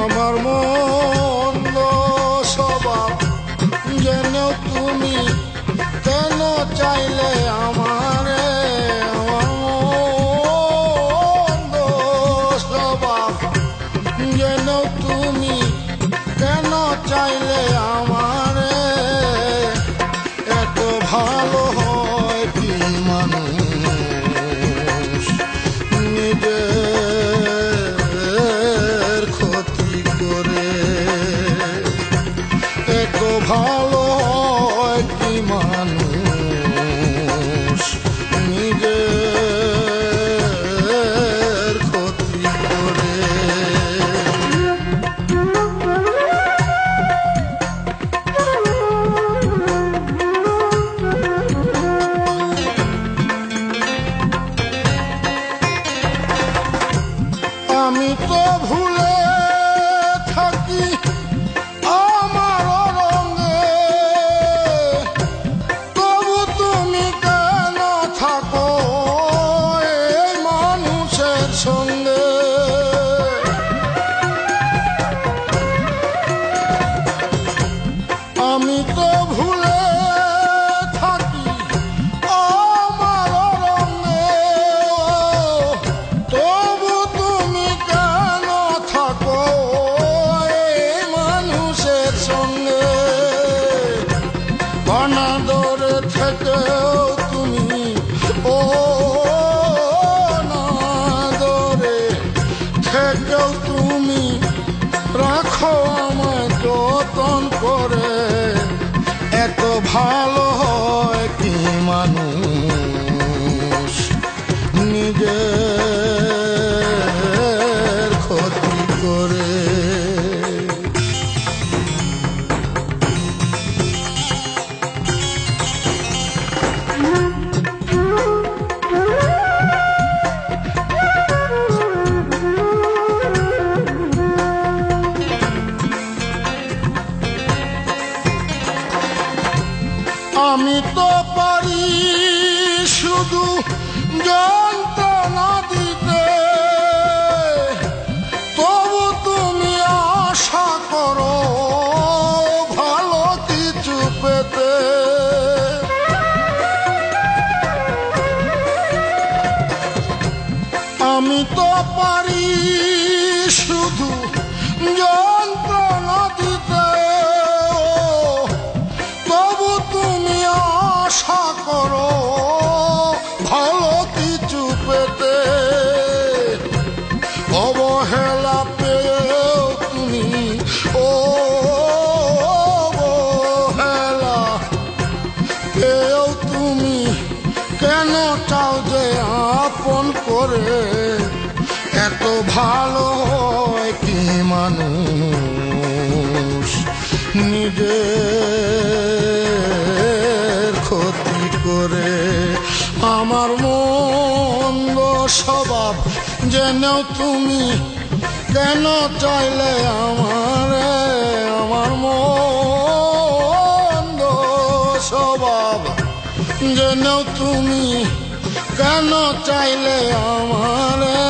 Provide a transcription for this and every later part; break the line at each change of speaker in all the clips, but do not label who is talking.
আমার মন্দ স্বভাব জেনেও তুমি কেন চাইলে আমারে? আমার মন্দ স্বভাব জেনেও তুমি কেন চাইলে আমারে? এত ভালো হয় কি মানুষ নিজের ক্ষতি করে? এত ভালো হয় কি মানুষ নিজের ক্ষতি করে? আমি তো ভুলে থাকি আমার রঙে, তবু তুমি কেন থাকো এই মানুষের সঙ্গে? আমি তো ভুলে থাকি আমার রঙে, তবু তুমি কেন থাকো এই মানুষের সঙ্গে? অনাদরে থেকেও তুমি, ও অনাদরে থেকেও তুমি রাখো আমায় যতন করে। এত ভালো হয় কি মানুষ নিজের ক্ষতি করে? আমি তো পারি শুধু যন্ত্রণা দিতে, তবু তুমি আশা করো ভালো কিছু পেতে। আমি তো পারি শুধু যন্ত্রণা দিতে, তবু তুমি আশা করো ভালো কিছু পেতে। অবহেলা পেয়েও তুমি, ও অবহেলা পেয়েও তুমি কেন চাও যে আপন করে? এত ভালো হয় কি মানুষ নিজের ক্ষতি করে? আমার মন্দ স্বভাব জেনেও তুমি কেন চাইলে আমারে? আমার মন্দ স্বভাব জেনেও তুমি কেন চাইলে আমারে?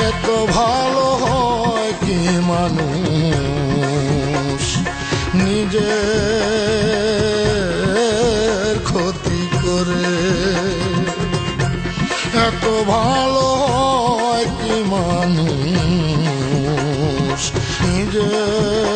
এত ভালো হয় কি মানুষ নিজের ক্ষতি করে? এত ভালো হয় কি মানুষ নিজের